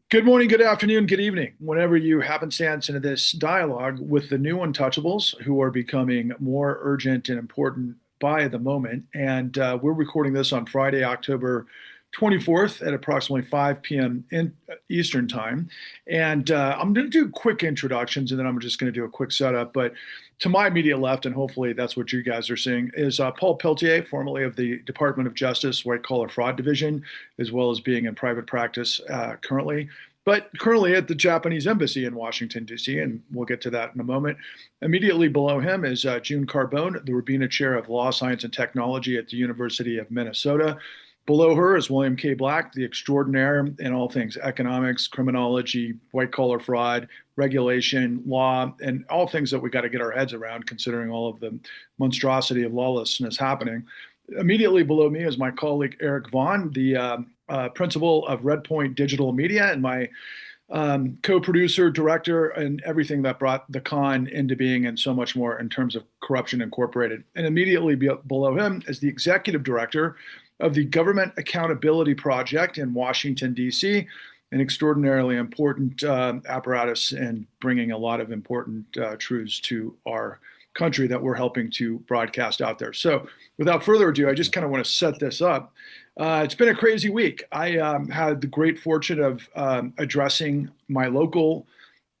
Good morning, good afternoon, good evening, whenever you happenstance into this dialogue with the new untouchables who are becoming more urgent and important by the moment. And we're recording this on Friday, October 24th at approximately 5 p.m. Eastern Time. And I'm going to do quick introductions and then I'm just going to do a quick setup. But to my immediate left, and hopefully that's what you guys are seeing, is Paul Peltier, formerly of the Department of Justice White Collar Fraud Division, as well as being in private practice currently, but currently at the Japanese Embassy in Washington, D.C., and we'll get to that in a moment. Immediately below him is June Carbone, the Rubina Chair of Law, Science, and Technology at the University of Minnesota. Below her is William K. Black, the extraordinaire in all things economics, criminology, white collar fraud, regulation, law, and all things that we got to get our heads around considering all of the monstrosity of lawlessness happening. Immediately below me is my colleague Eric Vaughn, the principal of Redpoint Digital Media and my co-producer, director, and everything that brought the con into being and so much more in terms of Corruption Incorporated. And immediately below him is the executive director of the Government Accountability Project in Washington, D.C., an extraordinarily important apparatus and bringing a lot of important truths to our country that we're helping to broadcast out there. So without further ado, I just kind of want to set this up. It's been a crazy week. I had the great fortune of addressing my local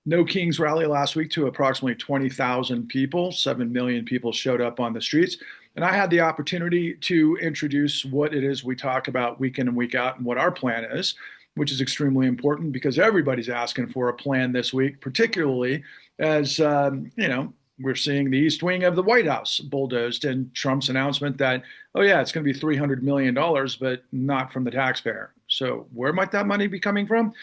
No Kings rally last week to approximately 20,000 people. 7 million people showed up on the streets. And I had the opportunity to introduce what it is we talk about week in and week out and what our plan is, which is extremely important because everybody's asking for a plan this week, particularly as, we're seeing the East Wing of the White House bulldozed and Trump's announcement that, oh, yeah, it's going to be $300 million, but not from the taxpayer. So where might that money be coming from?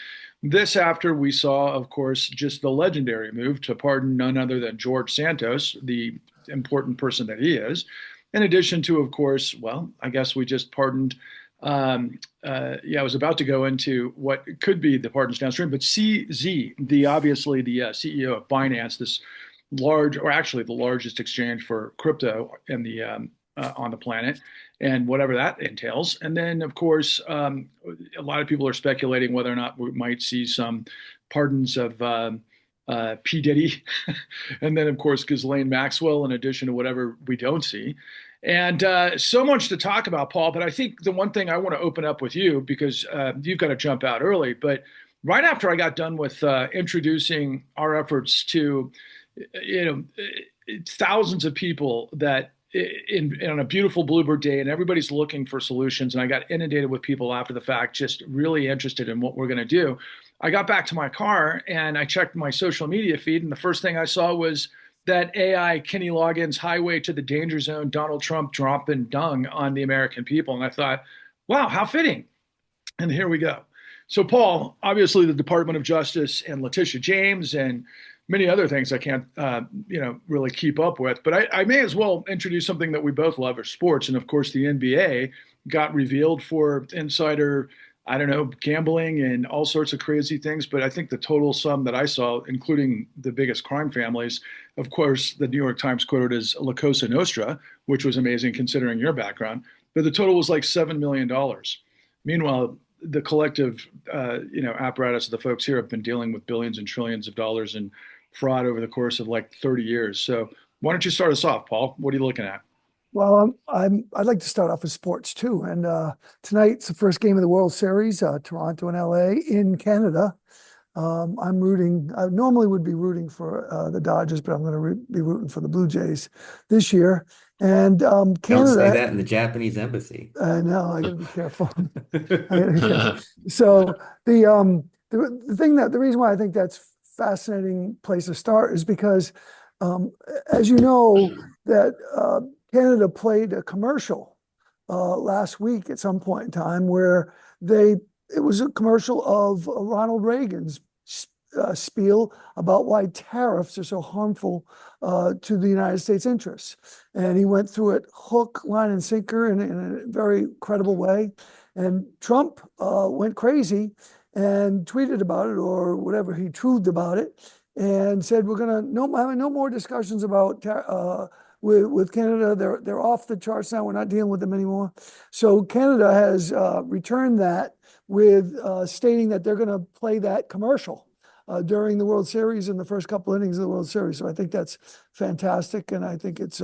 This after we saw, of course, just the legendary move to pardon none other than George Santos, the important person that he is. In addition to, of course, well, I guess we just pardoned. I was about to go into what could be the pardons downstream, but CZ, obviously the CEO of Binance, this large, or actually the largest exchange for crypto in the on the planet, and whatever that entails. And then, of course, a lot of people are speculating whether or not we might see some pardons of P. Diddy, and then, of course, Ghislaine Maxwell, in addition to whatever we don't see. And so much to talk about, Paul. But I think the one thing I want to open up with you, because you've got to jump out early, but right after I got done with introducing our efforts to, thousands of people that on a beautiful bluebird day, and everybody's looking for solutions, and I got inundated with people after the fact, just really interested in what we're going to do. I got back to my car and I checked my social media feed, and the first thing I saw was that AI Kenny Loggins highway to the danger zone, Donald Trump dropping dung on the American people. And I thought, wow, how fitting. And here we go. So, Paul, obviously the Department of Justice and Letitia James and many other things I can't, really keep up with. But I may as well introduce something that we both love, is sports. And of course, the NBA got revealed for insider, I don't know, gambling and all sorts of crazy things. But I think the total sum that I saw, including the biggest crime families, of course, the New York Times quoted as La Cosa Nostra, which was amazing considering your background. But the total was like $7 million. Meanwhile, the collective, apparatus of the folks here have been dealing with billions and trillions of dollars in fraud over the course of like 30 years. So why don't you start us off, Paul? What are you looking at? Well, I'd like to start off with sports too. And tonight's the first game of the World Series, Toronto and LA in Canada. I'm rooting. I normally would be rooting for the Dodgers, but I'm going to be rooting for the Blue Jays this year. And Don't say Canada, that in the Japanese embassy. I know I got to be careful. I gotta be careful. So the reason why I think that's fascinating place to start is because, as you know, that Canada played a commercial last week at some point in time where it was a commercial of Ronald Reagan's spiel about why tariffs are so harmful to the United States interests. And he went through it hook, line, and sinker in a very credible way. And Trump went crazy and tweeted about it, or whatever, he truthed about it, and said, we're going to no more discussions about with Canada. They're off the charts now. We're not dealing with them anymore. So Canada has returned that with stating that they're going to play that commercial during the World Series in the first couple innings of the World Series. So I think that's fantastic, and I think it's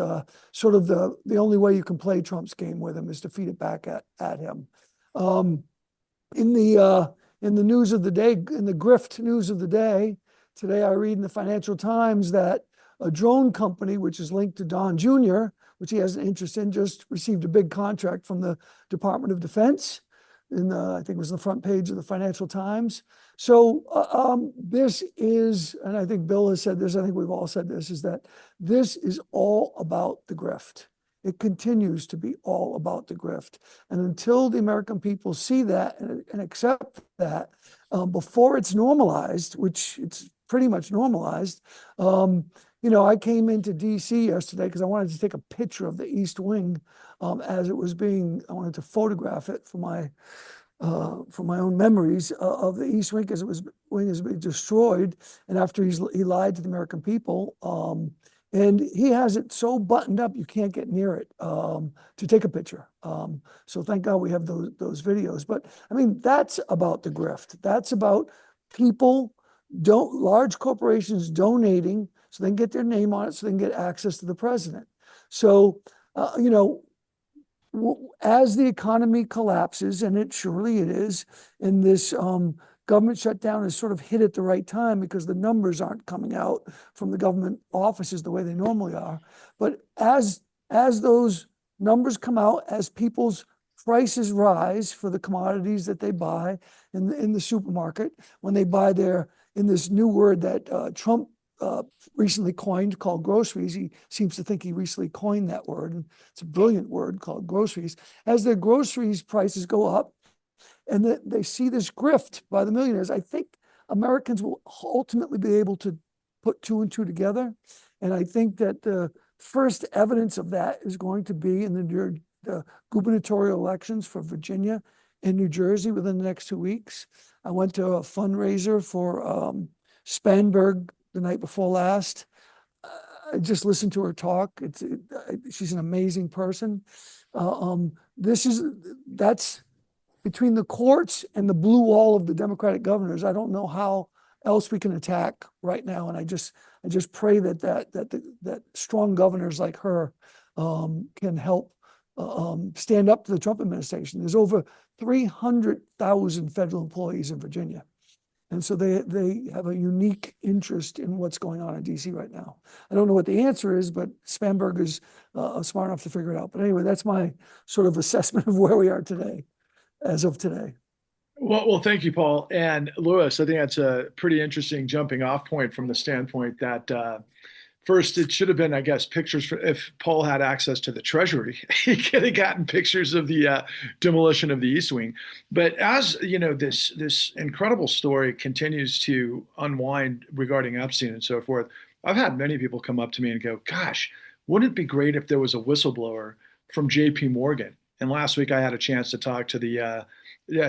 sort of the only way you can play Trump's game with him is to feed it back at him. In the news of the day, in the grift news of the day, today I read in the Financial Times that a drone company, which is linked to Don Jr., which he has an interest in, just received a big contract from the Department of Defense. I think it was the front page of the Financial Times. So this is, and I think Bill has said this, I think we've all said this, is that this is all about the grift. It continues to be all about the grift. And until the American people see that and accept that, before it's normalized, which it's pretty much normalized, I came into DC yesterday because I wanted to take a picture of the East Wing as it was I wanted to photograph it for my own memories of the East Wing as wing is being destroyed. And after he lied to the American people, and he has it so buttoned up you can't get near it to take a picture. So thank God we have those videos. But I mean, that's about the grift. That's about people, large corporations donating so they can get their name on it, so they can get access to the president. So, as the economy collapses, and surely it is, and this government shutdown is sort of hit at the right time because the numbers aren't coming out from the government offices the way they normally are. But as those numbers come out, as people's prices rise for the commodities that they buy in the supermarket, when they buy in this new word that Trump recently coined called groceries. He seems to think he recently coined that word, and it's a brilliant word called groceries. As their groceries prices go up and they see this grift by the millionaires, I think Americans will ultimately be able to put two and two together. And I think that the first evidence of that is going to be in the gubernatorial elections for Virginia and New Jersey within the next 2 weeks. I went to a fundraiser for Spanberg the night before last. I just listened to her talk. She's an amazing person. That's between the courts and the blue wall of the Democratic governors. I don't know how else we can attack right now. And I just pray that strong governors like her can help stand up to the Trump administration. There's over 300,000 federal employees in Virginia. And so they have a unique interest in what's going on in DC right now. I don't know what the answer is, but Spanberg is smart enough to figure it out. But anyway, that's my sort of assessment of where we are today, as of today. Well, thank you, Paul. And Louis, I think that's a pretty interesting jumping off point from the standpoint that first, it should have been, I guess, pictures. If Paul had access to the Treasury, he could have gotten pictures of the demolition of the East Wing. But as this incredible story continues to unwind regarding Epstein and so forth, I've had many people come up to me and go, "Gosh, wouldn't it be great if there was a whistleblower from J.P. Morgan?" And last week, I had a chance to talk to the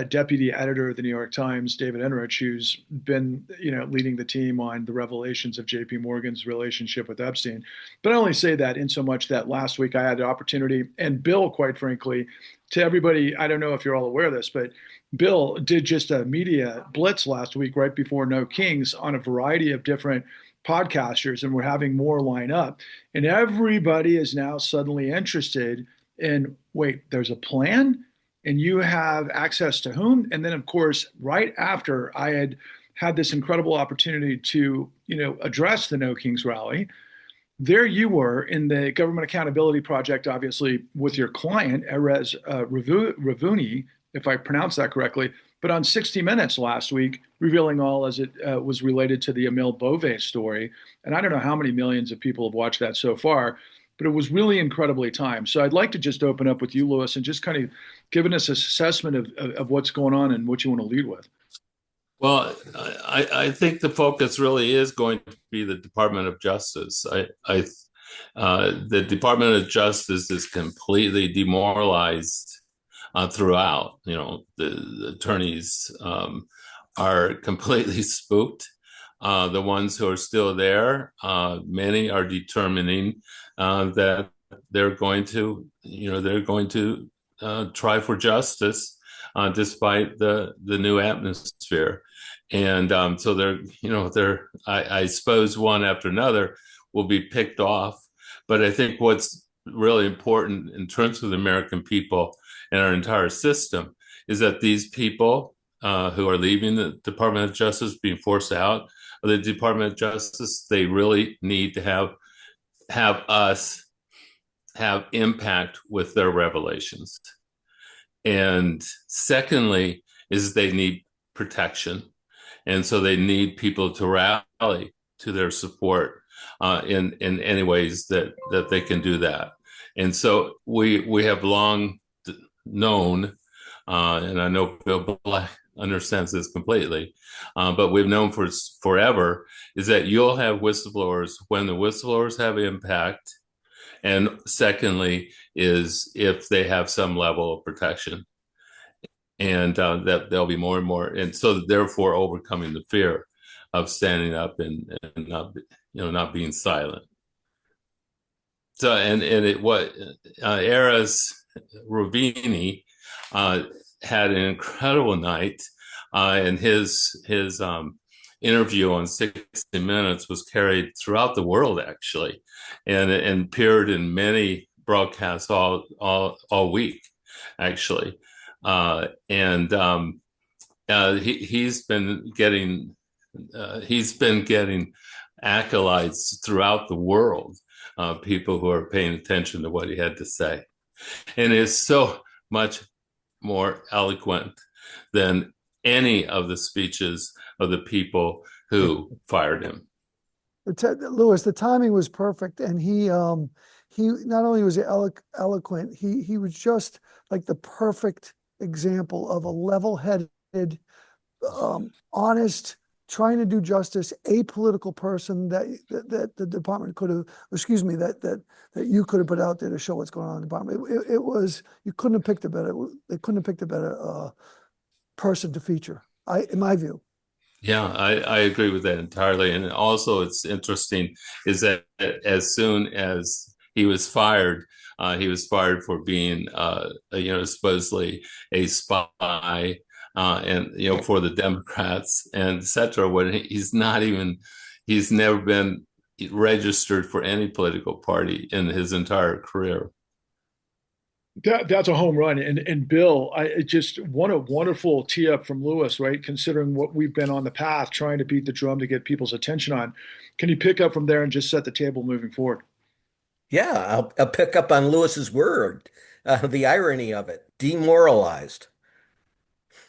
deputy editor of the New York Times, David Enrich, who's been, leading the team on the revelations of J.P. Morgan's relationship with Epstein. But I only say that in so much that last week I had the opportunity, and Bill, quite frankly, to everybody, I don't know if you're all aware of this, but Bill did just a media blitz last week, right before No Kings, on a variety of different podcasters, and we're having more line up. And everybody is now suddenly interested in, wait, there's a plan? And you have access to whom? And then, of course, right after I had this incredible opportunity to, address the No Kings rally, there you were in the Government Accountability Project, obviously with your client, Erez Ravuni, if I pronounced that correctly, but on 60 Minutes last week, revealing all as it was related to the Emil Bove story. And I don't know how many millions of people have watched that so far, but it was really incredibly timed. So I'd like to just open up with you, Louis, and just kind of giving us an assessment of what's going on and what you want to lead with. Well, I think the focus really is going to be the Department of Justice. The Department of Justice is completely demoralized throughout. The attorneys are completely spooked. The ones who are still there, many are determining that they're going to, try for justice despite the new atmosphere. And so I suppose one after another will be picked off. But I think what's really important in terms of the American people and our entire system is that these people who are leaving the Department of Justice, being forced out of the Department of Justice, they really need to have us have impact with their revelations. And secondly, is they need protection. And so they need people to rally to their support in any ways that they can do that. And so we have long known, and I know Bill Black understands this completely, but we've known for forever, is that you'll have whistleblowers when the whistleblowers have impact. And secondly, is if they have some level of protection. And that there'll be more and more. And so therefore overcoming the fear of standing up and not being silent. So, Eras Rovini had an incredible night, and his interview on 60 Minutes was carried throughout the world, actually, and appeared in many broadcasts all week, actually. He's been getting accolades throughout the world, people who are paying attention to what he had to say, and is so much more eloquent than any of the speeches of the people who fired him. Lewis, the timing was perfect, and he not only was eloquent, he was just like the perfect example of a level-headed, honest, trying to do justice, apolitical person that the department could have, that you could have put out there to show what's going on in the department. It was, you couldn't have picked a better, they couldn't have picked a better person to feature, in my view. Yeah, I agree with that entirely. And also it's interesting is that as soon as he was fired for being, supposedly a spy, and for the Democrats and etc. When he's never been registered for any political party in his entire career. That's a home run. And Bill, what a wonderful tee up from Lewis, right? Considering what we've been on the path trying to beat the drum to get people's attention on. Can you pick up from there and just set the table moving forward? Yeah, I'll pick up on Lewis's word, the irony of it, demoralized,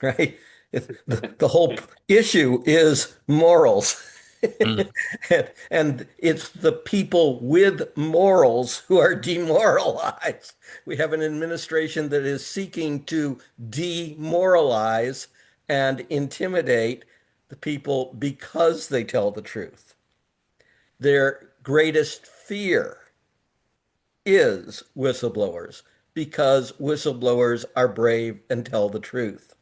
right? The whole issue is morals. And it's the people with morals who are demoralized. We have an administration that is seeking to demoralize and intimidate the people because they tell the truth. Their greatest fear is whistleblowers because whistleblowers are brave and tell the truth.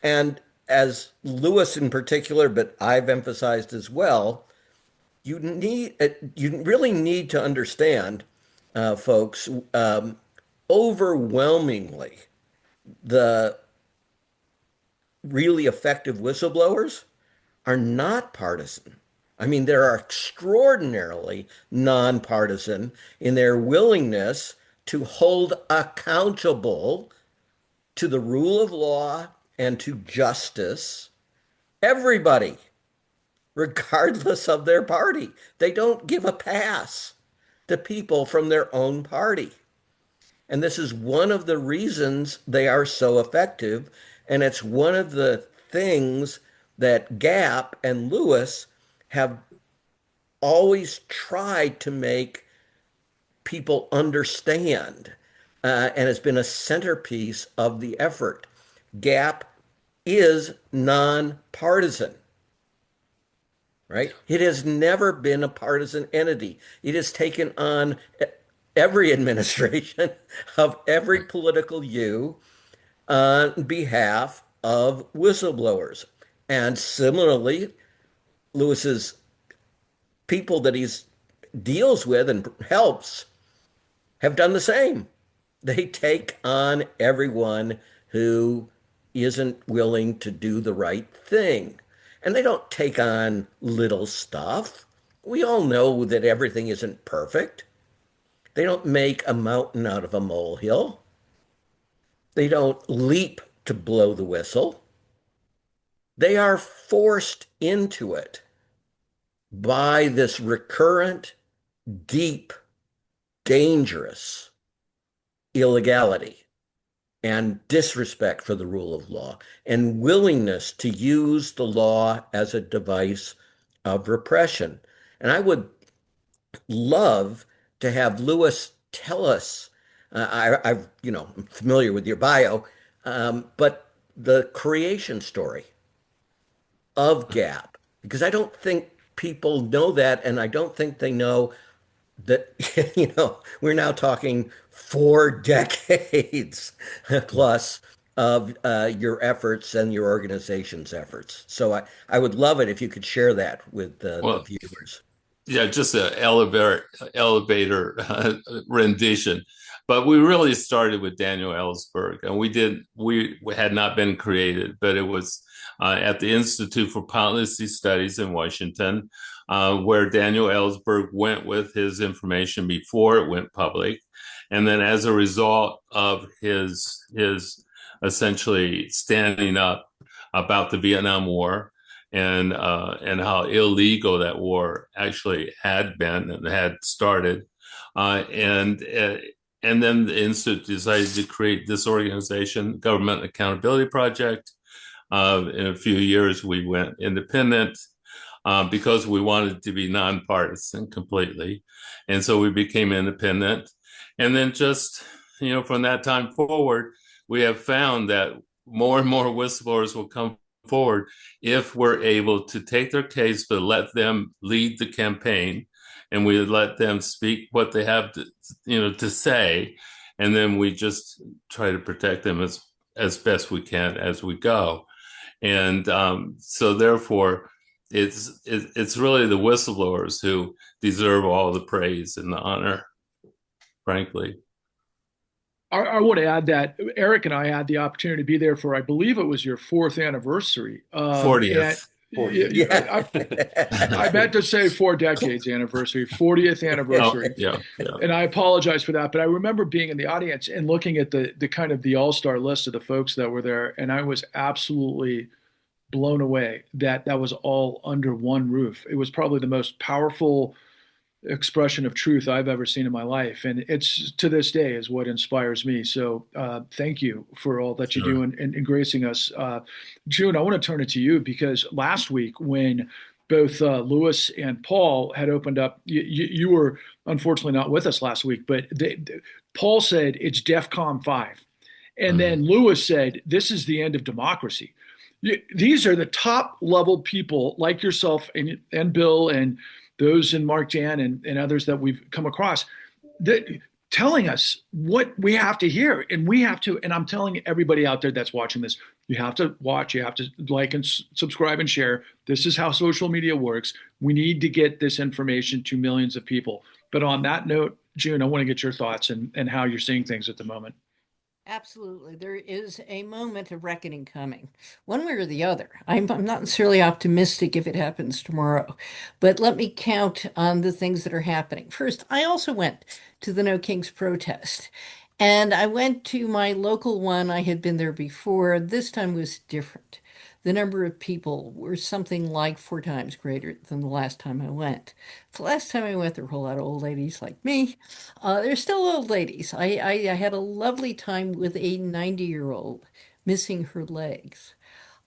And as Lewis in particular, but I've emphasized as well, you really need to understand, folks, overwhelmingly, the really effective whistleblowers are not partisan. I mean, they're extraordinarily nonpartisan in their willingness to hold accountable to the rule of law and to justice everybody, regardless of their party. They don't give a pass to people from their own party. And this is one of the reasons they are so effective. And it's one of the things that Gap and Lewis have always tried to make people understand. And it's been a centerpiece of the effort. Gap is nonpartisan, right? It has never been a partisan entity. It has taken on every administration of every political hue on behalf of whistleblowers. And similarly, Lewis's people that he's deals with and helps have done the same. They take on everyone who isn't willing to do the right thing. And they don't take on little stuff. We all know that everything isn't perfect. They don't make a mountain out of a molehill. They don't leap to blow the whistle. They are forced into it by this recurrent, deep, dangerous illegality and disrespect for the rule of law and willingness to use the law as a device of repression. And I would love to have Lewis tell us. I'm familiar with your bio, but the creation story of GAP, because I don't think people know that, and I don't think they know that, we're now talking 4 decades plus of your efforts and your organization's efforts. So I would love it if you could share that with the viewers. Yeah, just an elevator rendition. But we really started with Daniel Ellsberg, and we had not been created, but it was at the Institute for Policy Studies in Washington, where Daniel Ellsberg went with his information before it went public. And then as a result of his essentially standing up about the Vietnam War and how illegal that war actually had been and had started, and then the Institute decided to create this organization, Government Accountability Project. In a few years, we went independent because we wanted to be nonpartisan completely. And so we became independent. And then just, from that time forward, we have found that more and more whistleblowers will come forward if we're able to take their case, but let them lead the campaign, and we let them speak what they have to say, and then we just try to protect them as best we can as we go. And so therefore, it's really the whistleblowers who deserve all the praise and the honor, frankly. I want to add that Eric and I had the opportunity to be there for, I believe it was your 4th anniversary. 40th. I meant to say 4 decades anniversary, 40th anniversary. Yeah. And I apologize for that, but I remember being in the audience and looking at the kind of the all-star list of the folks that were there, and I was absolutely blown away that was all under one roof. It was probably the most powerful expression of truth I've ever seen in my life, and it's to this day is what inspires me. So thank you for all that you do in gracing us. June, I want to turn it to you, because last week when both Lewis and Paul had opened up, you were unfortunately not with us last week, but Paul said it's DEFCON 5, and then Lewis said this is the end of democracy. These are the top level people like yourself and Bill and those in Mark Jan and others that we've come across, that telling us what we have to hear. And we have to, and I'm telling everybody out there that's watching this, you have to watch, you have to like and subscribe and share. This is how social media works. We need to get this information to millions of people. But on that note, June, I want to get your thoughts and how you're seeing things at the moment. Absolutely. There is a moment of reckoning coming, one way or the other. I'm not necessarily optimistic if it happens tomorrow, but let me count on the things that are happening. First, I also went to the No Kings protest, and I went to my local one. I had been there before. This time was different. The number of people were something like 4 times greater than the last time I went. The last time I went, there were a whole lot of old ladies like me. They're still old ladies. I had a lovely time with a 90-year-old missing her legs,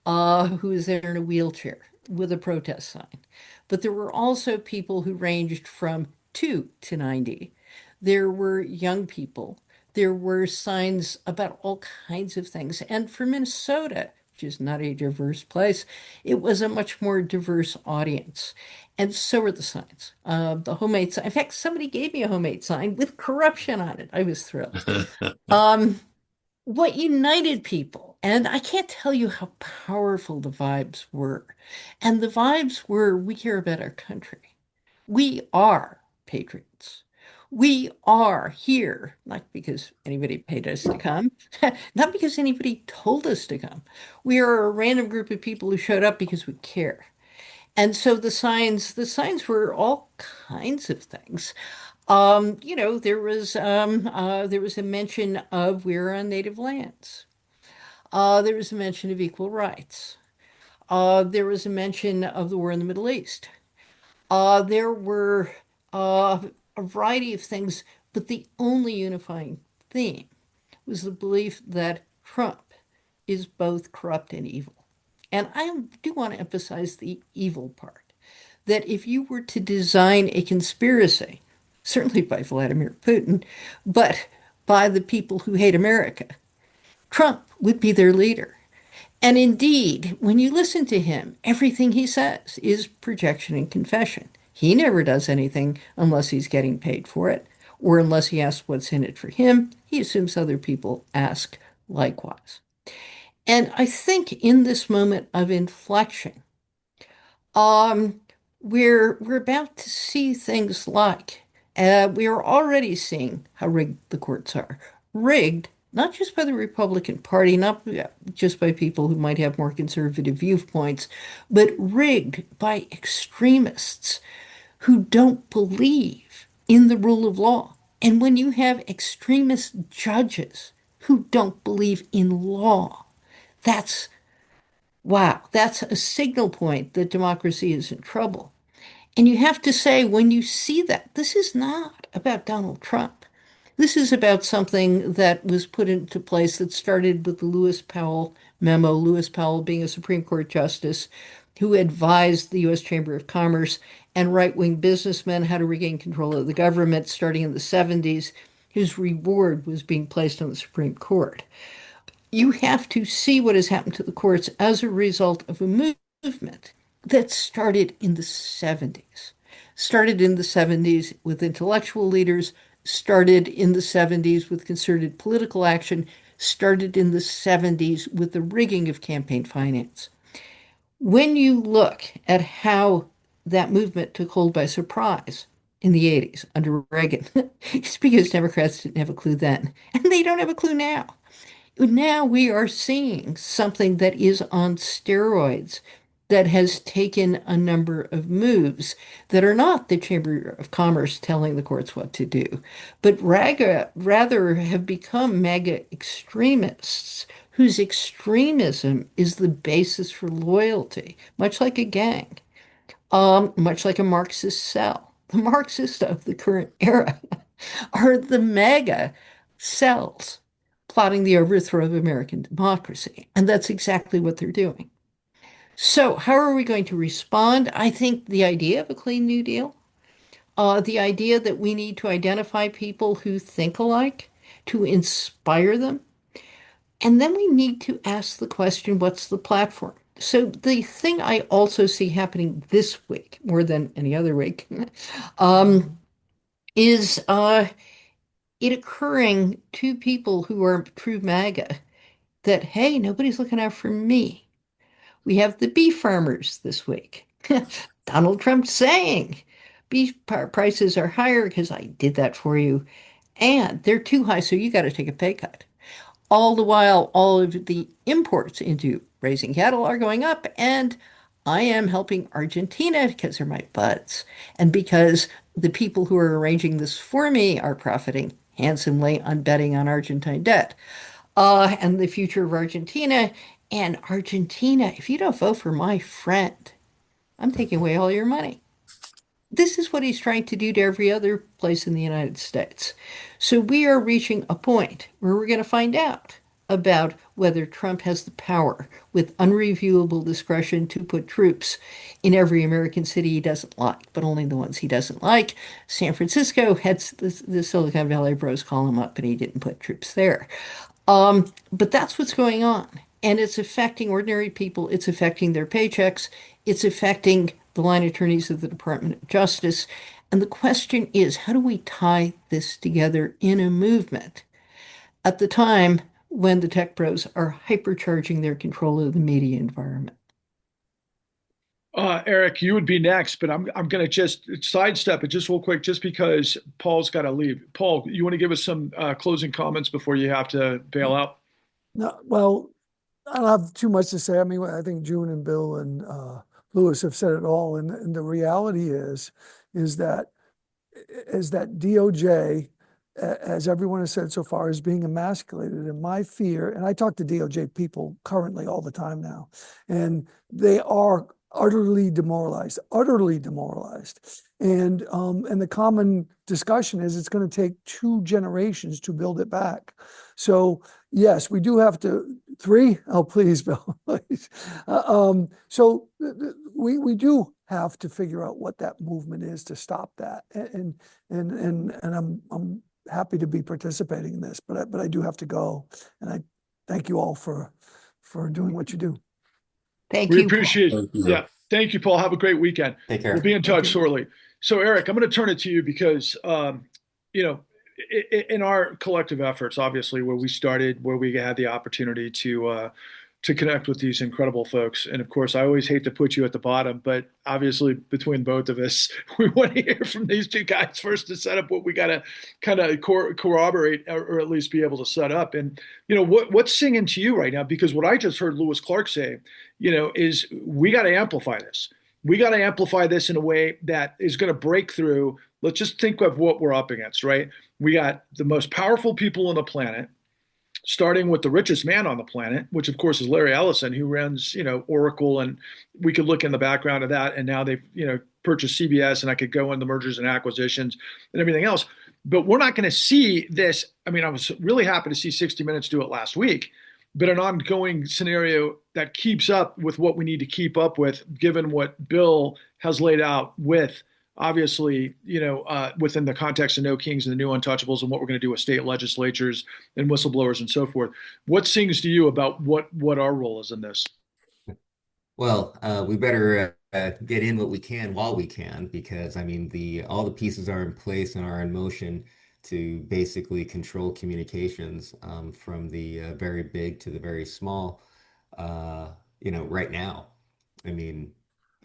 who was there in a wheelchair with a protest sign. But there were also people who ranged from 2 to 90. There were young people. There were signs about all kinds of things. And for Minnesota, which is not a diverse place, it was a much more diverse audience. And so were the signs. The homemade sign. In fact, somebody gave me a homemade sign with corruption on it. I was thrilled. What united people And I can't tell you how powerful the vibes were. And the vibes were, we care about our country. We are patriots. We are here, not because anybody paid us to come, not because anybody told us to come. We are a random group of people who showed up because we care. And so the signs were all kinds of things. There was a mention of we're on native lands. There was a mention of equal rights. There was a mention of the war in the Middle East. There were a variety of things, but the only unifying theme was the belief that Trump is both corrupt and evil. And I do want to emphasize the evil part, that if you were to design a conspiracy, certainly by Vladimir Putin, but by the people who hate America, Trump would be their leader. And indeed, when you listen to him, everything he says is projection and confession. He never does anything unless he's getting paid for it, or unless he asks what's in it for him. He assumes other people ask likewise. And I think in this moment of inflection, um, we're about to see things like we are already seeing how rigged the courts are. Rigged not just by the Republican Party, not just by people who might have more conservative viewpoints, but rigged by extremists who don't believe in the rule of law. And when you have extremist judges who don't believe in law, that's wow, that's a signal point that democracy is in trouble. And you have to say, when you see that, this is not about Donald Trump. This is about something that was put into place that started with the Lewis Powell memo, Lewis Powell being a Supreme Court justice who advised the U.S. Chamber of Commerce and right-wing businessmen how to regain control of the government starting in the 70s. His reward was being placed on the Supreme Court. You have to see what has happened to the courts as a result of a movement that started in the 70s. Started in the 70s with intellectual leaders, started in the 70s with concerted political action, started in the 70s with the rigging of campaign finance. When you look at how that movement took hold by surprise in the 80s under Reagan, it's because Democrats didn't have a clue then, and they don't have a clue now. Now we are seeing something that is on steroids that has taken a number of moves that are not the Chamber of Commerce telling the courts what to do, but rather have become MAGA extremists whose extremism is the basis for loyalty, much like a gang, much like a Marxist cell. The Marxists of the current era are the MAGA cells plotting the overthrow of American democracy. And that's exactly what they're doing. So, how are we going to respond? I think the idea of a clean New Deal, the idea that we need to identify people who think alike, to inspire them, and then we need to ask the question, what's the platform? So, the thing I also see happening this week, more than any other week, is it occurring to people who are true MAGA that, hey, nobody's looking out for me. We have the beef farmers this week. Donald Trump saying beef prices are higher because I did that for you. And they're too high, so you got to take a pay cut. All the while, all of the imports into raising cattle are going up. And I am helping Argentina because they're my buds. And because the people who are arranging this for me are profiting handsomely on betting on Argentine debt. And the future of Argentina. And Argentina, if you don't vote for my friend, I'm taking away all your money. This is what he's trying to do to every other place in the United States. So we are reaching a point where we're going to find out about whether Trump has the power with unreviewable discretion to put troops in every American city he doesn't like, but only the ones he doesn't like. San Francisco had the Silicon Valley Bros call him up and he didn't put troops there. But that's what's going on. And it's affecting ordinary people. It's affecting their paychecks. It's affecting the line attorneys of the Department of Justice. And the question is, how do we tie this together in a movement at the time when the tech pros are hypercharging their control of the media environment. Eric, you would be next, but I'm going to just sidestep it just real quick, just because Paul's got to leave. Paul, you want to give us some closing comments before you have to bail out? No, well, I don't have too much to say. I mean, I think June and Bill and Lewis have said it all, and the reality is that DOJ, as everyone has said so far, is being emasculated. And my fear, and I talk to DOJ people currently all the time now, and they are utterly demoralized, utterly demoralized. And the common discussion is it's going to take 2 generations to build it back. So yes, we do have to 3. Oh, please, Bill, please. So we do have to figure out what that movement is to stop that. And I'm happy to be participating in this, but I do have to go. And I thank you all for doing what you do. Thank We you, Paul. appreciate Thank you. Yeah. Thank you, Paul. Have a great weekend. Take care. We'll be in Thank touch you. shortly. So, Eric, I'm going to turn it to you because, you know, in our collective efforts, obviously, where we started, where we had the opportunity to connect with these incredible folks. And of course, I always hate to put you at the bottom, but obviously between both of us, we want to hear from these 2 guys first to set up what we got to kind of corroborate or at least be able to set up. And, you know, what's singing to you right now? Because what I just heard Lewis Clark say, you know, is we got to amplify this. We got to amplify this in a way that is going to break through. Let's just think of what we're up against, right? We got the most powerful people on the planet, starting with the richest man on the planet, which of course is Larry Ellison, who runs, you know, Oracle, and we could look in the background of that. And now they've, you know, purchased CBS, and I could go into mergers and acquisitions and everything else. But we're not going to see this. I mean, I was really happy to see 60 Minutes do it last week, but an ongoing scenario that keeps up with what we need to keep up with, given what Bill has laid out with, obviously, you know, within the context of No Kings and the new untouchables and what we're going to do with state legislatures and whistleblowers and so forth. What sings to you about what our role is in this? Well, we better get in what we can while we can, because I mean the all the pieces are in place and are in motion to basically control communications from the very big to the very small. Right now, I mean,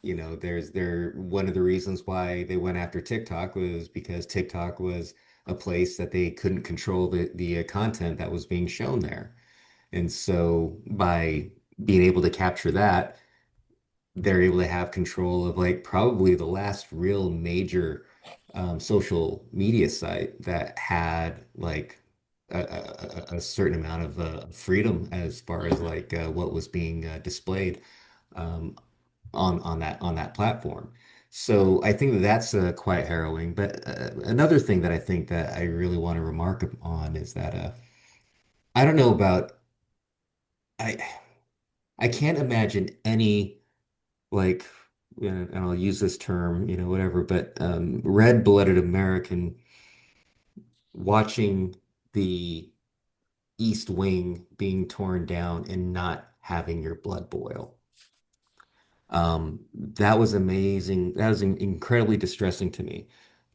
there one of the reasons why they went after TikTok was because TikTok was a place that they couldn't control the content that was being shown there, and so by being able to capture that they're able to have control of like probably the last real major social media site that had like a certain amount of freedom as far as like what was being displayed um, on that platform. So I think that that's quite harrowing. But another thing that I think that I really want to remark on is that I don't know about I I can't imagine any like, and I'll use this term, whatever, but red-blooded American watching the East Wing being torn down and not having your blood boil. That was amazing. That was incredibly distressing to me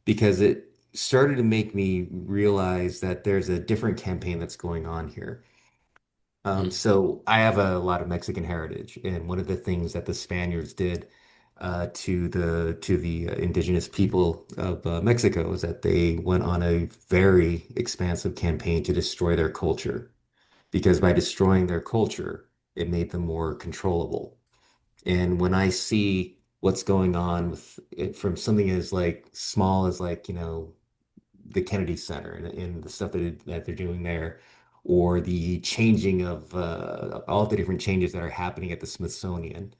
because it started to make me realize that there's a different campaign that's going on here. So I have a lot of Mexican heritage, and one of the things that the Spaniards did to the indigenous people of Mexico is that they went on a very expansive campaign to destroy their culture, because by destroying their culture, it made them more controllable. And when I see what's going on with it from something as like small as like, the Kennedy Center and the stuff that they're doing there, or the changing of all the different changes that are happening at the Smithsonian,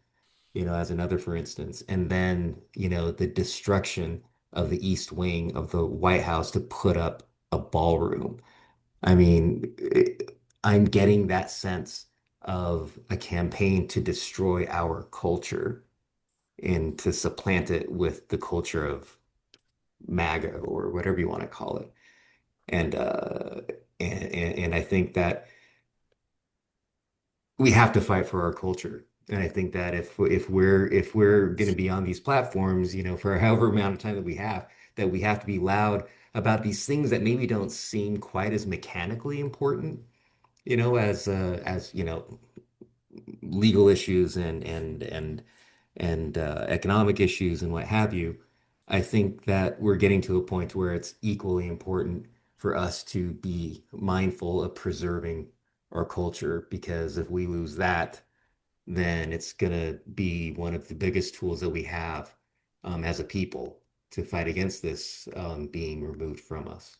as another for instance, and then, the destruction of the East Wing of the White House to put up a ballroom. I mean, I'm getting that sense of a campaign to destroy our culture and to supplant it with the culture of MAGA or whatever you want to call it. And and I think that we have to fight for our culture. And I think that if we're going to be on these platforms, for however amount of time that we have to be loud about these things that maybe don't seem quite as mechanically important as legal issues and economic issues and what have you. I think that we're getting to a point where it's equally important for us to be mindful of preserving our culture, because if we lose that, then it's going to be one of the biggest tools that we have as a people to fight against this being removed from us.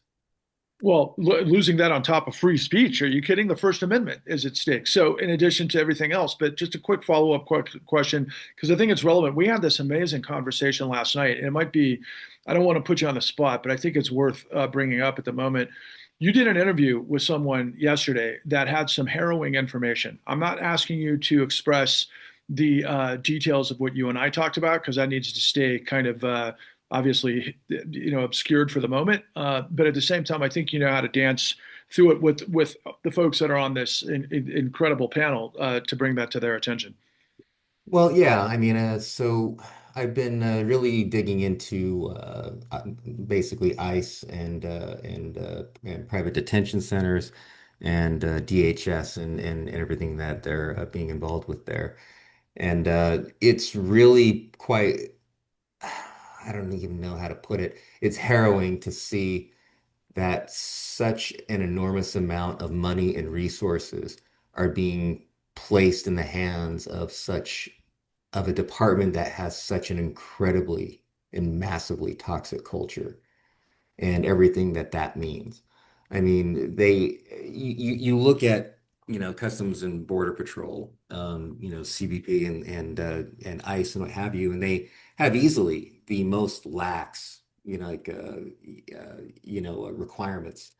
Well, losing that on top of free speech, are you kidding? The First Amendment is at stake. So, in addition to everything else, but just a quick follow-up question, because I think it's relevant. We had this amazing conversation last night, and it might be, I don't want to put you on the spot, but I think it's worth bringing up at the moment. You did an interview with someone yesterday that had some harrowing information. I'm not asking you to express the details of what you and I talked about, because that needs to stay kind of obviously, obscured for the moment. But at the same time, I think you know how to dance through it with the folks that are on this incredible panel to bring that to their attention. Well, yeah, I mean, so I've been really digging into basically ICE and private detention centers and DHS and everything that they're being involved with there. And it's really quite, I don't even know how to put it. It's harrowing to see that such an enormous amount of money and resources are being placed in the hands of such of a department that has such an incredibly and massively toxic culture and everything that that means. I mean, you look at, Customs and Border Patrol, CBP and ICE and what have you, and they have easily the most lax, requirements,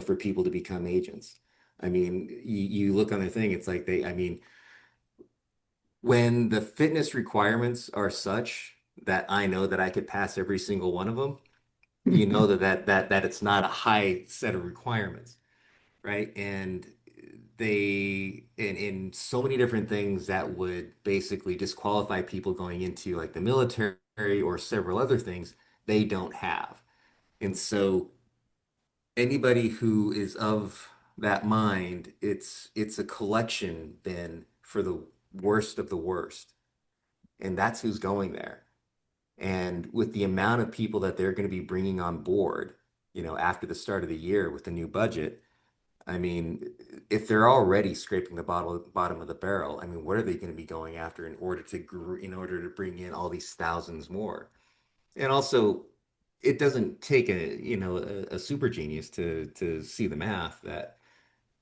for people to become agents. I mean, you look on the thing, it's like I mean, when the fitness requirements are such that I know that I could pass every single one of them, you know that it's not a high set of requirements, right? And they in so many different things that would basically disqualify people going into like the military or several other things they don't have. And so anybody who is of that mind, it's a collection bin for the worst of the worst. And that's who's going there. And with the amount of people that they're going to be bringing on board, after the start of the year with the new budget, I mean, if they're already scraping the bottom of the barrel, I mean, what are they going to be going after in order to bring in all these thousands more? And also, it doesn't take a super genius to see the math that,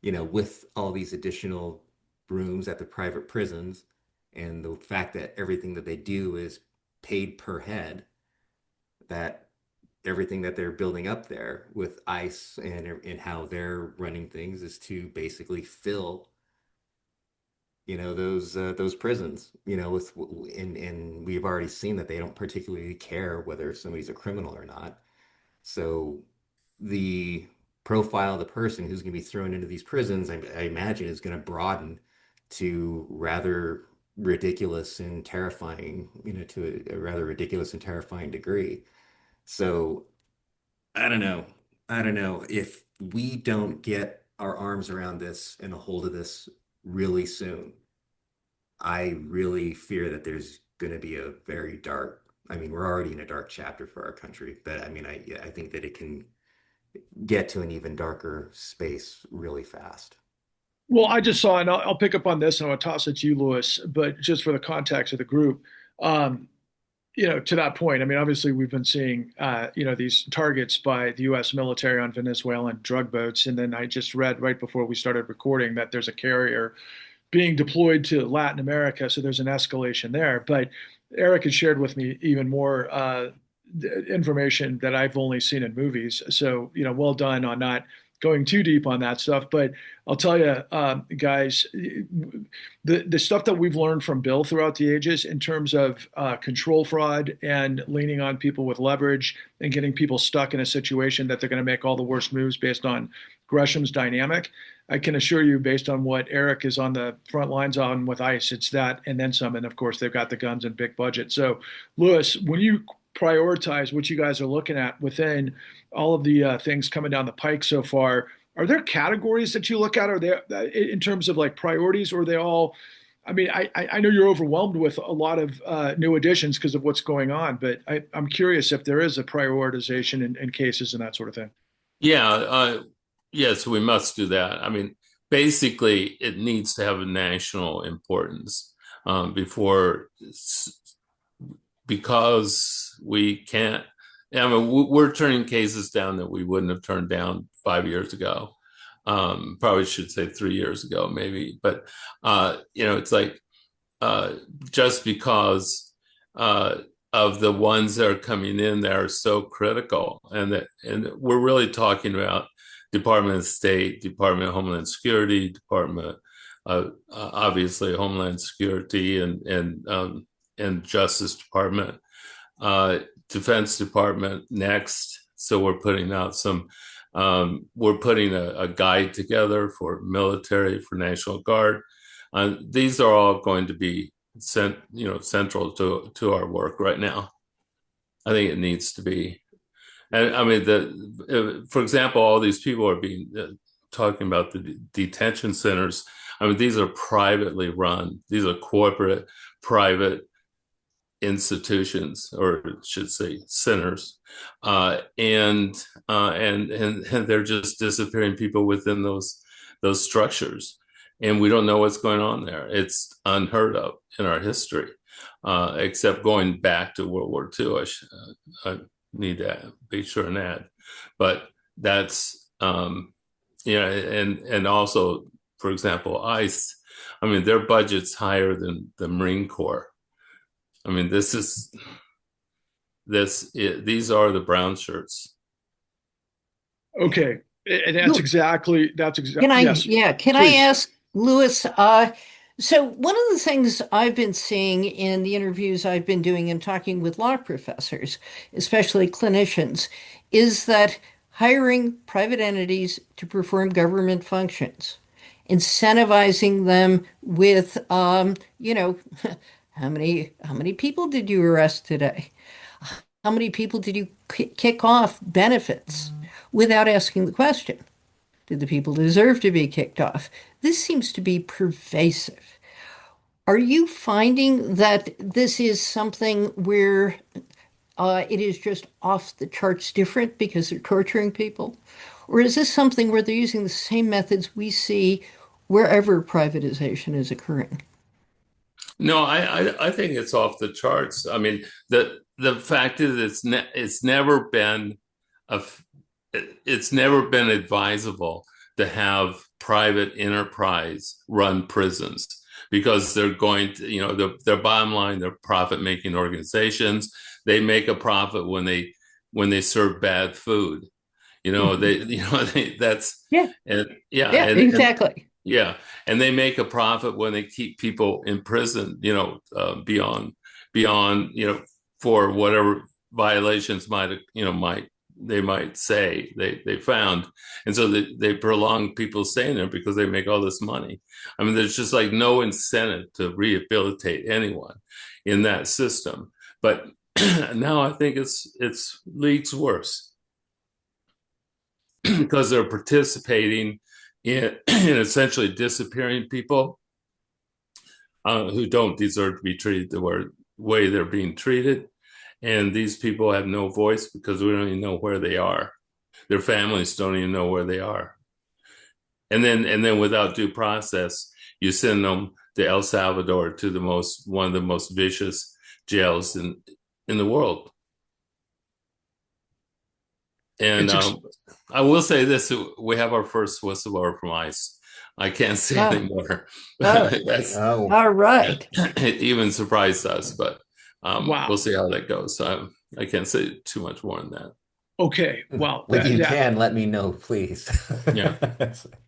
with all these additional rooms at the private prisons and the fact that everything that they do is paid per head, that everything that they're building up there with ICE and how they're running things is to basically fill, those prisons, and we've already seen that they don't particularly care whether somebody's a criminal or not. So the profile of the person who's going to be thrown into these prisons, I imagine, is going to broaden to rather ridiculous and terrifying, to a rather ridiculous and terrifying degree. So I don't know. I don't know if we don't get our arms around this and a hold of this really soon. I really fear that there's going to be a very dark, I mean, we're already in a dark chapter for our country, but I mean, I think that it can get to an even darker space really fast. Well, I just saw, and I'll pick up on this, and I'll toss it to you, Lewis. But just for the context of the group, um, to that point, I mean, obviously we've been seeing, these targets by the U.S. military on Venezuelan drug boats, and then I just read right before we started recording that there's a carrier being deployed to Latin America, so there's an escalation there. But Eric has shared with me even more information that I've only seen in movies. So, well done on not going too deep on that stuff. But I'll tell you, guys, the stuff that we've learned from Bill throughout the ages in terms of control fraud and leaning on people with leverage and getting people stuck in a situation that they're going to make all the worst moves based on Gresham's dynamic. I can assure you, based on what Eric is on the front lines on with ICE, it's that and then some. And of course, they've got the guns and big budget. So, Lewis, when you prioritize what you guys are looking at within all of the things coming down the pike so far, are there categories that you look at? Are there in terms of like priorities, or are they all? I mean, I know you're overwhelmed with a lot of new additions because of what's going on, but I'm curious if there is a prioritization in cases and that sort of thing. Yeah, yes, we must do that. I mean, basically, it needs to have a national importance before, because we can't. I mean, we're turning cases down that we wouldn't have turned down 5 years ago. Probably should say 3 years ago, maybe. But it's like just because of the ones that are coming in that are so critical, and we're really talking about Department of State, Department of Homeland Security, Department obviously Homeland Security, and Justice Department, Defense Department next. So we're putting out we're putting a guide together for military, for National Guard. These are all going to be central to our work right now. I think it needs to be. And I mean, for example, all these people are talking about the detention centers. I mean, these are privately run. These are corporate, private institutions, or should say centers, and they're just disappearing people within those structures, and we don't know what's going on there. It's unheard of in our history, except going back to World War II. I need to be sure and add, but that's and also, for example, ICE. I mean, their budget's higher than the Marine Corps. I mean, these are the brown shirts. Okay, and that's exactly Can I, yes, can I please. ask Lewis? So one of the things I've been seeing in the interviews I've been doing and talking with law professors, especially clinicians, is that hiring private entities to perform government functions, incentivizing them with, how many people did you arrest today? How many people did you kick off benefits without asking the question? Did the people deserve to be kicked off? This seems to be pervasive. Are you finding that this is something where it is just off the charts different because they're torturing people? Or is this something where they're using the same methods we see wherever privatization is occurring? No, I think it's off the charts. I mean, the fact is it's never been advisable to have private enterprise run prisons, because they're going to, their bottom line, they're profit-making organizations. They make a profit when they serve bad food. That's Yeah. and Yeah, exactly. yeah, and they make a profit when they keep people in prison, beyond, for whatever violations they might say they found, and so they prolong people staying there because they make all this money. I mean, there's just like no incentive to rehabilitate anyone in that system. But now I think it's leagues worse because they're participating in essentially disappearing people who don't deserve to be treated the way they're being treated. And these people have no voice because we don't even know where they are. Their families don't even know where they are. And then without due process, you send them to El Salvador, to one of the most vicious jails in the world. And I will say this: we have our first whistleblower from ICE. I can't say anymore. All right. It even surprised us, but Wow. we'll see how that goes. So I can't say too much more than that. Okay, well, when you can, let me know, please. Yeah.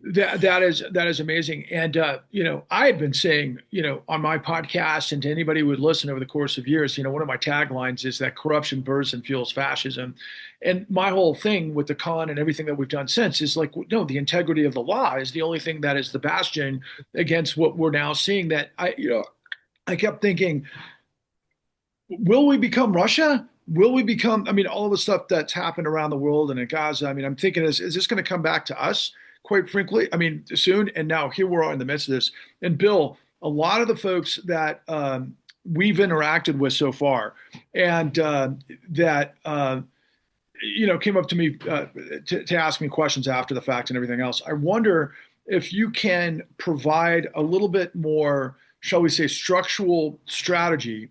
That is amazing. And I had been saying, on my podcast, and to anybody who would listen over the course of years, one of my taglines is that corruption bursts and fuels fascism. And my whole thing with the con and everything that we've done since is like, no, the integrity of the law is the only thing that is the bastion against what we're now seeing. That I kept thinking, will we become Russia? Will we become, I mean, all of the stuff that's happened around the world and in Gaza, I mean, I'm thinking, is this going to come back to us? quite frankly. I mean, soon. And now here we are in the midst of this. And Bill, a lot of the folks that we've interacted with so far, and that came up to me to ask me questions after the fact and everything else. I wonder if you can provide a little bit more, shall we say, structural strategy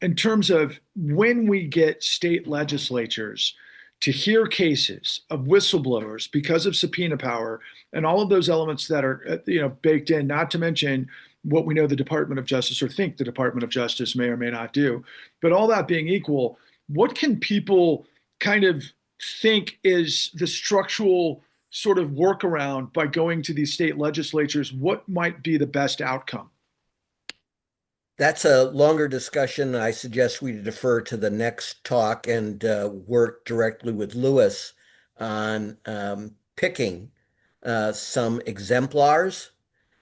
in terms of when we get state legislatures to hear cases of whistleblowers because of subpoena power and all of those elements that are baked in, not to mention what we know the Department of Justice or think the Department of Justice may or may not do. But all that being equal, what can people kind of think is the structural sort of workaround by going to these state legislatures? What might be the best outcome? That's a longer discussion. I suggest we defer to the next talk and work directly with Lewis on picking some exemplars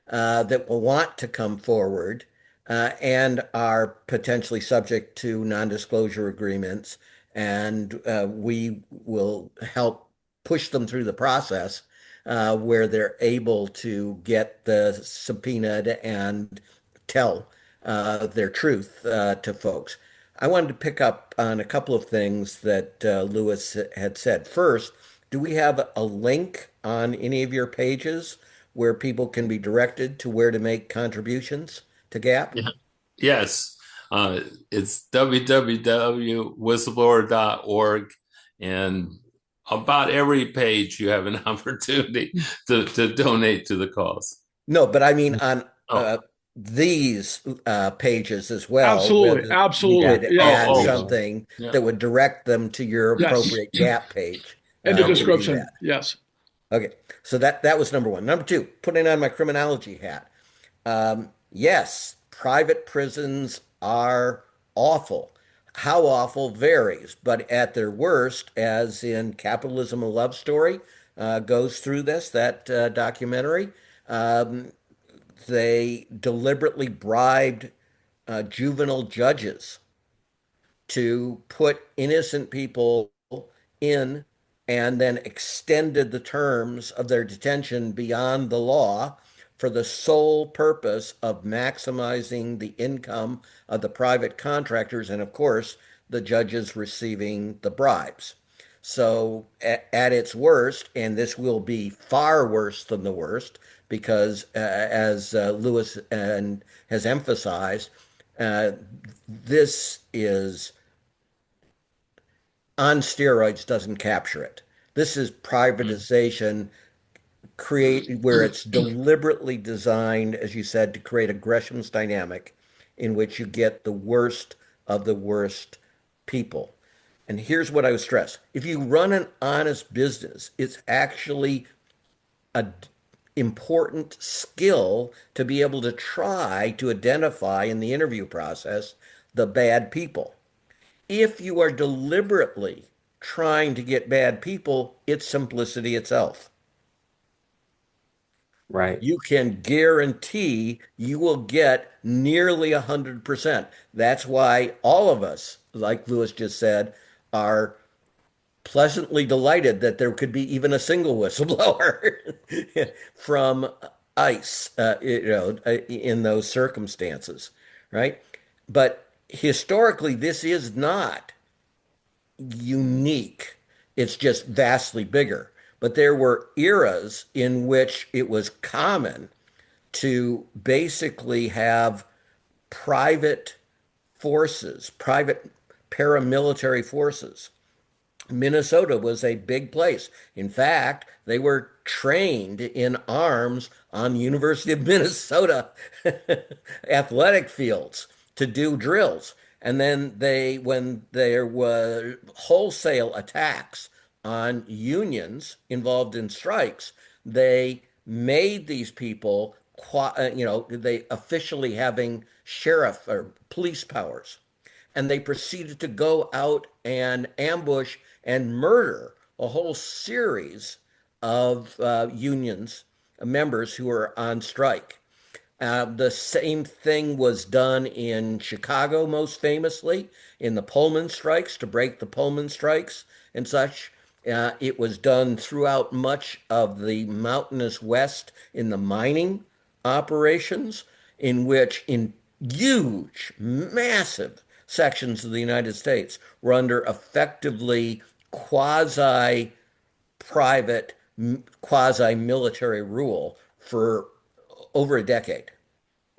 that will want to come forward and are potentially subject to non-disclosure agreements. And we will help push them through the process where they're able to get the subpoenaed and tell their truth to folks. I wanted to pick up on a couple of things that Lewis had said. First, do we have a link on any of your pages where people can be directed to where to make contributions to GAP? Yeah. Yes. It's www.whistleblower.org. And about every page you have an opportunity to donate to the cause. No, but I mean on Oh. these pages as well, Absolutely, whether you absolutely. could Yeah. add Oh, something yeah. that would direct them to your Yes. appropriate GAP page. And the We do description. that. Yes. Okay, so that was number one. Number two, putting on my criminology hat. Yes, private prisons are awful. How awful varies, but at their worst, as in Capitalism: A Love Story, goes through this, that documentary, um, they deliberately bribed juvenile judges to put innocent people in and then extended the terms of their detention beyond the law for the sole purpose of maximizing the income of the private contractors and, of course, the judges receiving the bribes. So, at its worst, and this will be far worse than the worst, because as Lewis has emphasized, uh, this is on steroids doesn't capture it. This is privatization create where it's deliberately designed, as you said, to create a Gresham's dynamic in which you get the worst of the worst people. And here's what I would stress. If you run an honest business, it's actually an important skill to be able to try to identify in the interview process the bad people. If you are deliberately trying to get bad people, it's simplicity itself. Right. You can guarantee you will get nearly 100%. That's why all of us, like Lewis just said, are pleasantly delighted that there could be even a single whistleblower from ICE, in those circumstances, right? But historically, this is not unique. It's just vastly bigger. But there were eras in which it was common to basically have private forces, private paramilitary forces. Minnesota was a big place. In fact, they were trained in arms on University of Minnesota athletic fields to do drills. And then when there were wholesale attacks on unions involved in strikes, they made these people, they officially having sheriff or police powers, and they proceeded to go out and ambush and murder a whole series of unions members who were on strike. The same thing was done in Chicago, most famously, in the Pullman strikes, to break the Pullman strikes and such. It was done throughout much of the mountainous West in the mining operations, in which in huge, massive sections of the United States were under effectively quasi private, quasi military rule for over a decade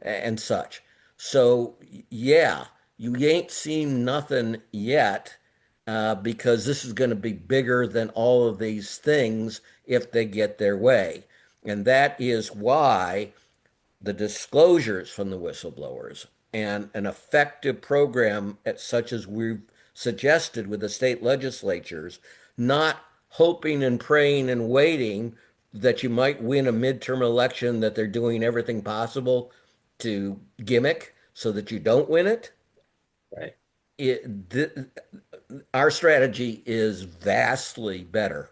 and such. So, yeah, you ain't seen nothing yet because this is going to be bigger than all of these things if they get their way. And that is why the disclosures from the whistleblowers and an effective program such as we've suggested with the state legislatures, not hoping and praying and waiting that you might win a midterm election, that they're doing everything possible to gimmick so that you don't win it. Right. Our strategy is vastly better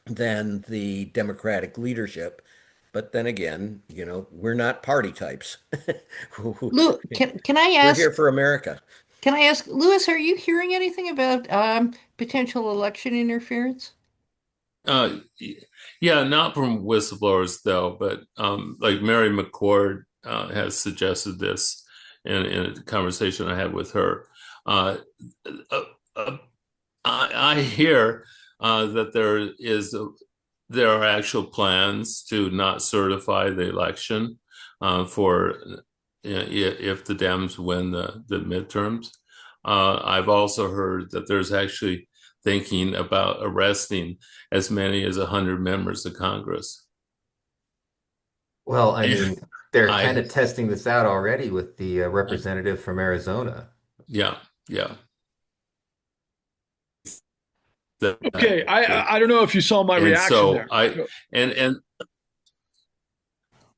than the Democratic leadership. But then again, we're not party types. Lou, can I We're ask? here for America. Can I ask, Lewis, are you hearing anything about potential election interference? Uh, yeah, not from whistleblowers though, but like Mary McCord has suggested this in a conversation I had with her. Uh, uh, uh, I hear that there are actual plans to not certify the election for if the Dems win the midterms. I've also heard that there's actually thinking about arresting as many as 100 members of Congress. Well, I mean, they're kind I, of testing this out already with the representative from Arizona. yeah, yeah. That, Okay, I don't know if you saw my and reaction so there. and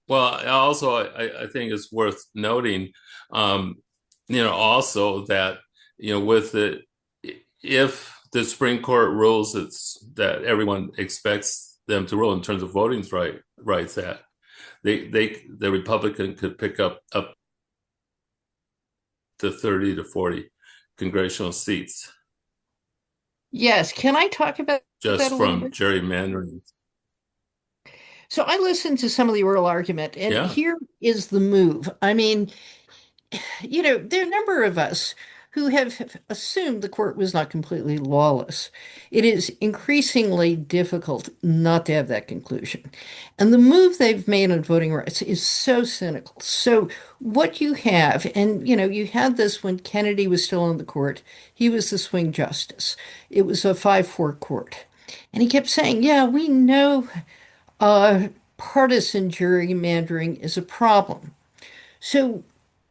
well, also I think it's worth noting, also that with the if the Supreme Court rules that everyone expects them to rule in terms of voting rights, that the Republican could pick up to 30 to 40 congressional seats Yes. Can I talk about that just a little from bit? gerrymandering. So I listened to some of the oral argument, and Yeah. here is the move. I mean, there are a number of us who have assumed the court was not completely lawless. It is increasingly difficult not to have that conclusion. And the move they've made on voting rights is so cynical. So what you have, and you had this when Kennedy was still on the court. He was the swing justice. It was a 5-4 court. And he kept saying, yeah, we know uh, partisan gerrymandering is a problem. So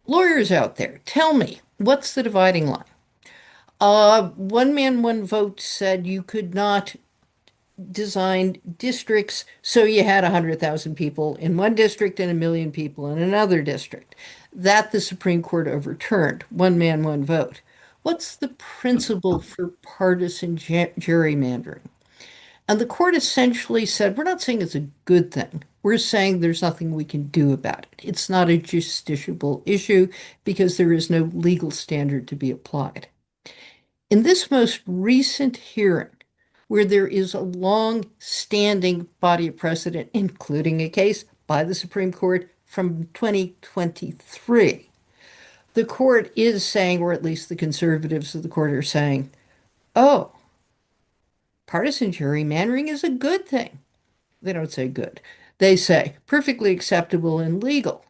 lawyers out there, tell me, what's the dividing line? One man, one vote said you could not design districts so you had 100,000 people in one district and 1 million people in another district. That the Supreme Court overturned. One man, one vote. What's the principle for partisan gerrymandering? And the court essentially said, we're not saying it's a good thing. We're saying there's nothing we can do about it. It's not a justiciable issue because there is no legal standard to be applied. In this most recent hearing, where there is a long-standing body of precedent, including a case by the Supreme Court from 2023, the court is saying, or at least the conservatives of the court are saying, oh, partisan gerrymandering is a good thing. They don't say good. They say perfectly acceptable and legal.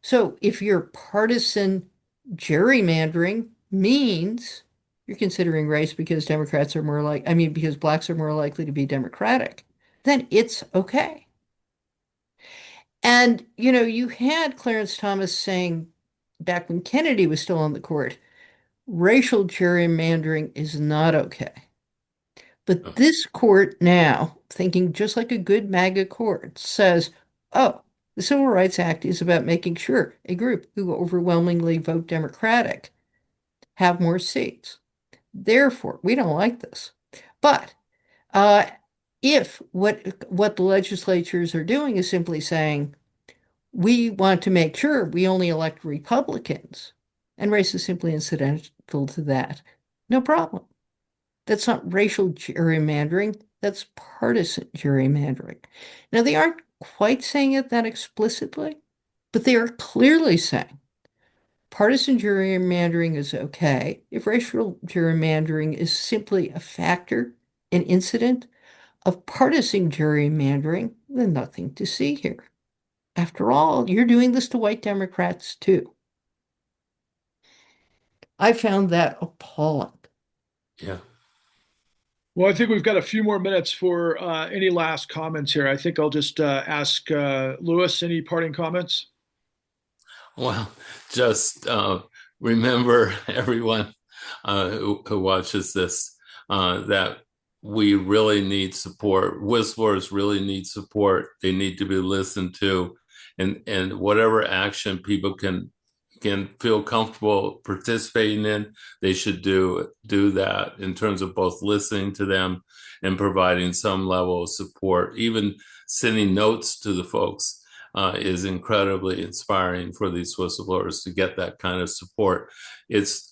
So if your partisan gerrymandering means you're considering race because Democrats are more like, I mean, because blacks are more likely to be Democratic, then it's okay. And, you had Clarence Thomas saying back when Kennedy was still on the court, racial gerrymandering is not okay. But this court now, thinking just like a good MAGA court, says, oh, the Civil Rights Act is about making sure a group who overwhelmingly vote Democratic have more seats. Therefore, we don't like this. But uh, if what the legislatures are doing is simply saying, we want to make sure we only elect Republicans, and race is simply incidental to that, no problem. That's not racial gerrymandering, that's partisan gerrymandering. Now, they aren't quite saying it that explicitly, but they are clearly saying partisan gerrymandering is okay if racial gerrymandering is simply a factor, an incident of partisan gerrymandering, then nothing to see here. After all, you're doing this to white Democrats too. I found that appalling. Yeah. Well, I think we've got a few more minutes for any last comments here. I think I'll just ask Lewis, any parting comments? Well, just remember, everyone who watches this, that we really need support. Whistleblowers really need support. They need to be listened to, and whatever action people can feel comfortable participating in, they should do that in terms of both listening to them and providing some level of support. Even sending notes to the folks is incredibly inspiring for these whistleblowers to get that kind of support. It's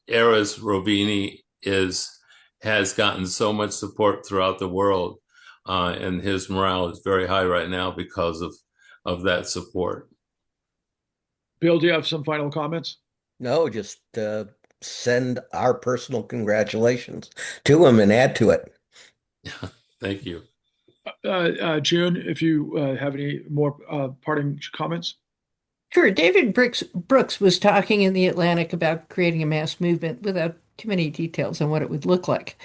Eras Rovini has gotten so much support throughout the world, and his morale is very high right now because of that support. Bill, do you have some final comments? No, just send our personal congratulations to him and add to it. Thank you. June, if you have any more parting comments? Sure, David Brooks was talking in The Atlantic about creating a mass movement without too many details on what it would look like.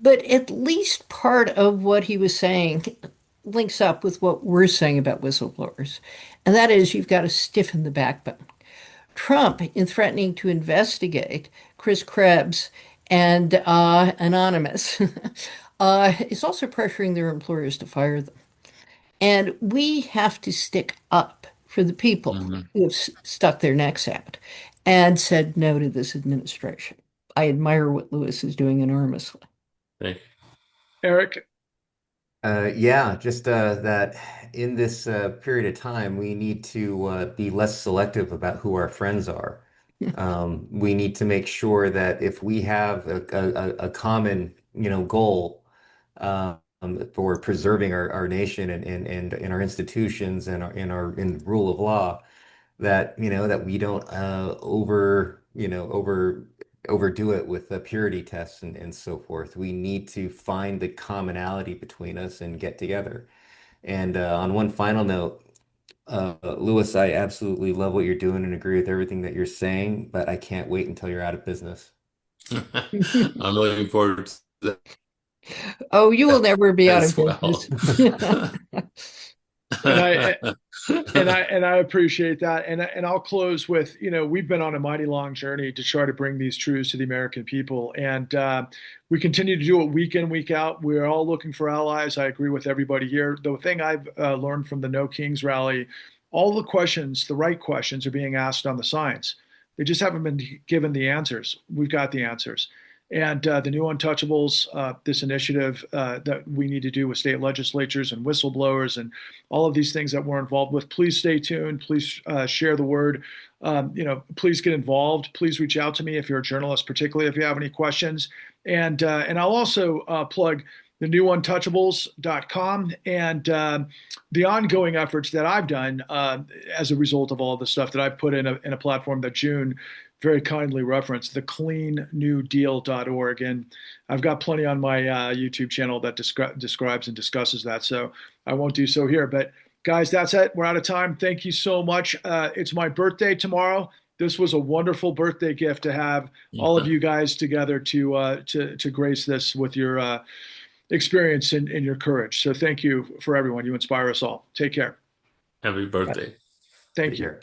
But at least part of what he was saying links up with what we're saying about whistleblowers. And that is you've got to stiffen the backbone. Trump, in threatening to investigate Chris Krebs and Anonymous, is also pressuring their employers to fire them. And we have to stick up for the people who have stuck their necks out and said no to this administration. I admire what Lewis is doing enormously. Thank you. Eric? Yeah, just that in this period of time, we need to be less selective about who our friends are. We need to make sure that if we have a common, goal for preserving our nation and our institutions and in rule of law, that that we don't overdo it with the purity tests and so forth. We need to find the commonality between us and get together. And on one final note, Lewis, I absolutely love what you're doing and agree with everything that you're saying, but I can't wait until you're out of business. I'm looking forward to that Oh, you will never be out as of well. business. And I appreciate that. And I'll close with, we've been on a mighty long journey to try to bring these truths to the American people. And we continue to do it week in, week out. We're all looking for allies. I agree with everybody here. The thing I've learned from the No Kings rally, all the questions, the right questions, are being asked on the science. They just haven't been given the answers. We've got the answers. And the new Untouchables, this initiative that we need to do with state legislatures and whistleblowers and all of these things that we're involved with. Please stay tuned. Please share the word. Please get involved. Please reach out to me if you're a journalist, particularly if you have any questions. And I'll also plug the newuntouchables.com and the ongoing efforts that I've done as a result of all the stuff that I've put in a platform that June very kindly referenced, the cleannewdeal.org. And I've got plenty on my YouTube channel that describes and discusses that. So I won't do so here. But guys, that's it. We're out of time. Thank you so much. It's my birthday tomorrow. This was a wonderful birthday gift to have all of you guys together to grace this with your experience and your courage. So thank you for everyone. You inspire us all. Take care. Happy birthday. Thank Take you. care.